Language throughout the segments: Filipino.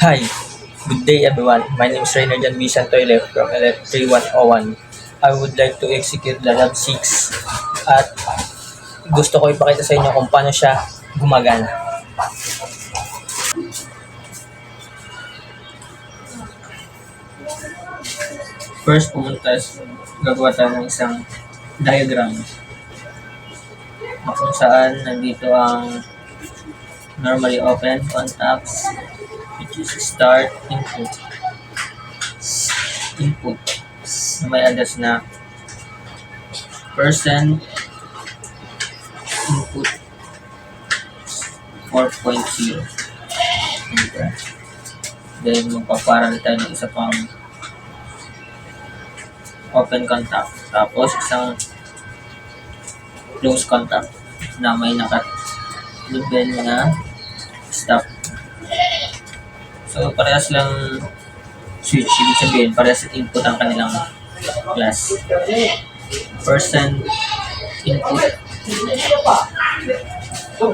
Hi, good day everyone. My name is Rainer Jan Visan Toile from LF 3101. I would like to execute the Lab 6 at gusto ko ipakita sa inyo kung paano siya gumagana. First, gagawa tayo ng isang diagram na kung saan nandito ang normally open contacts, which is start, input na may address na percent input 4.0. Okay. Then magpaparal tayo ng isa pang open contact, tapos isang close contact na may naka-label na stop. So parehas lang switch, ibig sabihin parehas input ang kanilang class. Percent input 4.1.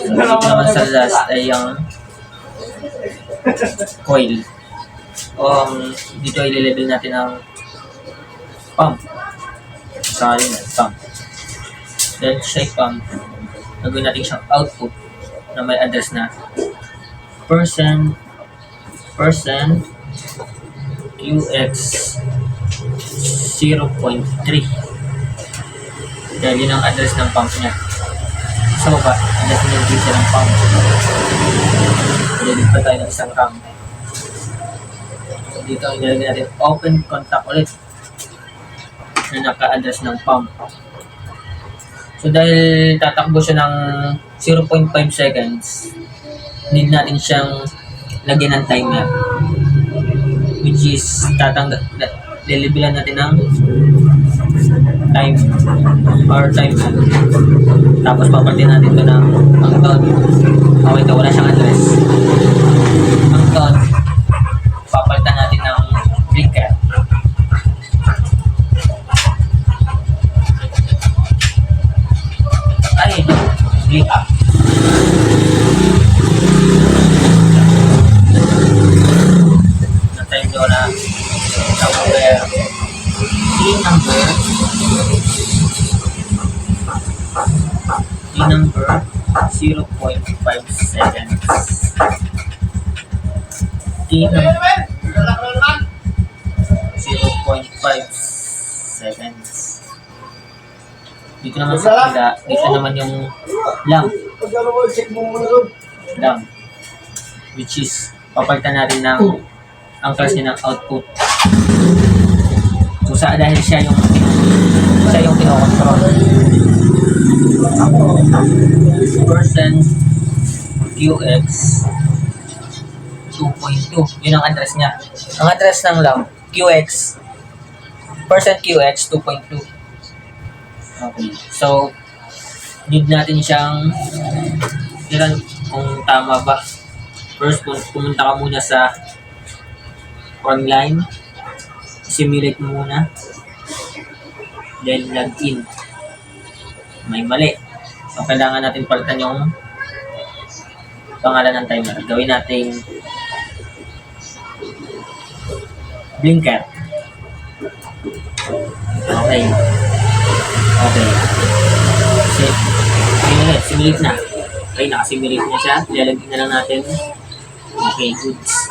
Dito naman sa last ay yung coil. Dito i-level natin ang pump. Sorry na, pump. Then shake pump. Gagawin natin siyang output na may address na percent QX 0.3. Dahil yun ang address ng pump niya. So ba, address niya yung ng pump. Dito pa tayo ng isang RAM. Dito ang nilagay natin open contact ulit na naka-address ng pump. So dahil tatakbo siya ng 0.5 seconds, need natin siyang lagyan ng timer, which is lilibilan natin ng time or timer. Tapos papalitan natin ito ng ang tone. Okay, ito wala siyang address. Ang tone, papalitan natin ng blinker. Ay, blink up. Na-time nyo na number number 0.5 seconds. Number 0.5 seconds. Dito naman sa kabila, dito naman yung lamp, which is papalitan natin ng ang class niya ng output. So dahil siya yung kinokontrol. Percent QX 2.2. Yun ang address niya. Ang address ng lamp QX percent QX 2.2. Okay. So need natin siyang tiran kung tama ba. First, pumunta ka muna sa online, simulate mo muna, then log in. May mali. So kailangan natin palitan yung pangalan ng timer. Gawin natin blinker. Okay. Simulate na. Okay, nakasimulate na siya. Ilalagay na lang natin. Okay, goods.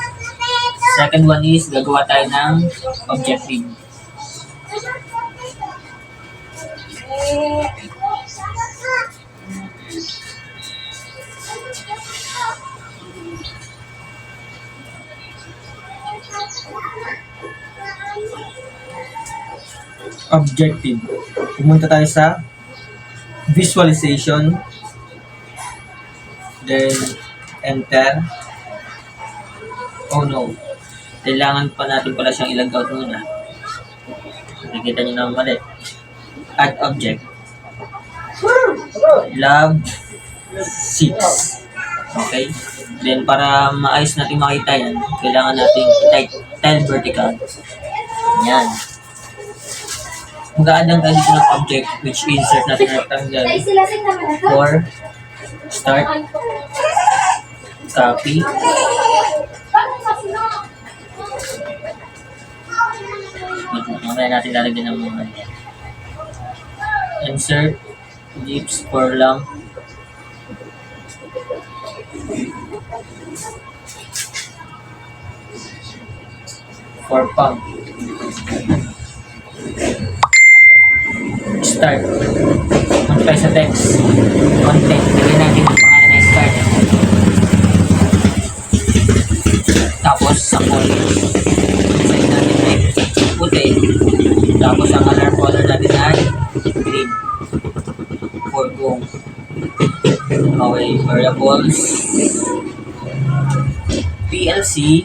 Second one is, gagawa tayo ng objective. Objective. Pumunta tayo sa visualization, then enter. Oh no, kailangan pa natin pala siyang i-log out muna. Nakikita nyo naman mali. Add object lab 6. Okay, then para maayos natin makita yan, kailangan natin tile vertical. Yan. Mag-a-add lang tayo dito ng object, which insert natin rectangle for Start. Copy. Mamaya natin lalagyan ng mga yan. Insert. Gips for lamp. For pump. Start. Punta tayo sa text. Content. Lagyan natin yung pangalan na start. Tapos sa college. Design natin ay puti. Tapos ang alarm color natin ay green. For go. Okay. Variables. PLC.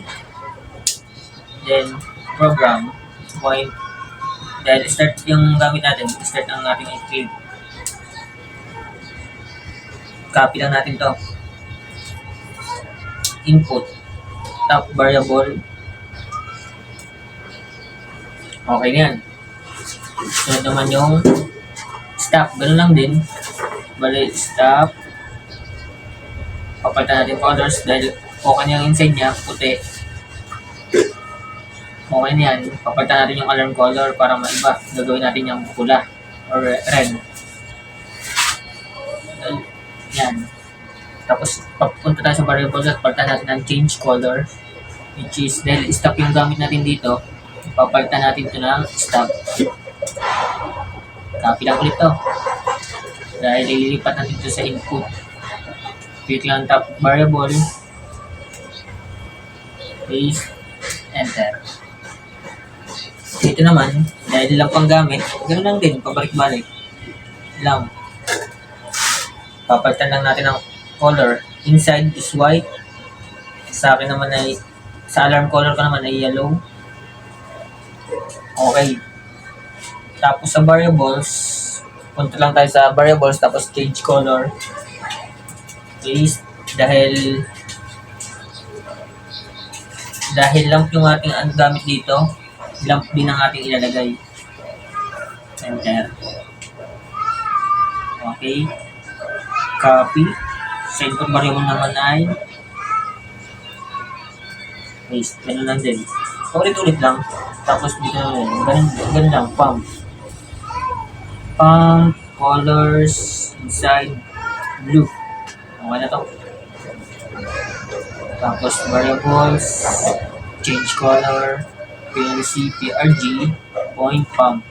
Then program. Point. Dahil start yung gamit natin, start ang ating script. Copy lang natin to. Input. Top variable. Okay na yan. Sunod naman yung stop. Ganun lang din. Bali, stop. Papalitan natin colors dahil okay na yung inside niya, puti. Okay na yan. Papalitan natin yung alarm color para maiba. Gagawin natin yung pula or red. Yan. Tapos, papunta tayo sa variables at palitan natin ng change color. Which is, dahil stop yung gamit natin dito, papalitan natin ito ng stop. Copy lang ulit to. Dahil ililipat natin ito sa input. Click lang top variable. Paste. Enter. Dito naman, dahil lang pang gamit, ganoon lang din, pabalik-balik. Lang. Papalitan lang natin ang color. Inside is white. Sa akin naman ay, sa alarm color ko naman ay yellow. Okay. Tapos sa variables, punta lang tayo sa variables, tapos change color. Paste. Dahil lamp yung ating gamit dito, lamp din ang ating ilalagay. Enter. Okay. Copy. Sa input variable naman ay paste. Ganun lang din. Ulit-ulit lang. Tapos dito ganun lang. Pump. Pump. Colors. Inside. Blue. Okay na to. Tapos variables. Change color. PLC. PRG. Point. Pump.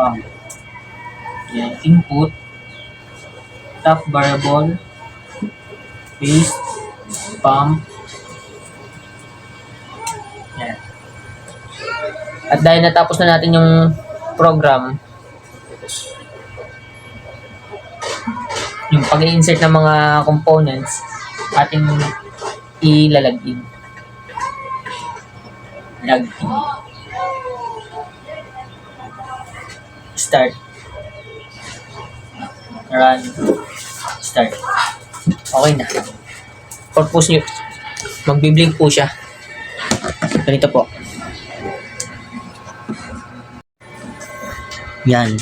Pump. Yan. Input. Top variable. Paste. Pump. Yan. At dahil natapos na natin yung program, yung pag-insert ng mga components, ating ilalagin. Login. Start. Run. Start. Okay na. Purpose nyo, magbiblink po siya. Ganito po. Yan.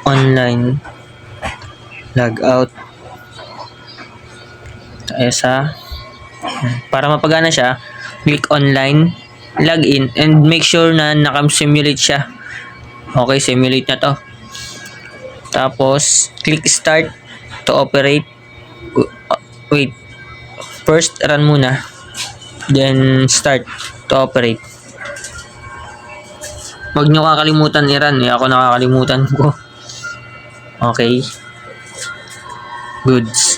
Online. Log out. Tayo sa para mapagana siya, click online, log in, and make sure na naka-simulate siya. Okay, simulate na to. Tapos, click start to operate. Wait. First, run muna. Then, start to operate. Huwag nyo kakalimutan i-run. Ako nakakalimutan ko. Okay. Goods.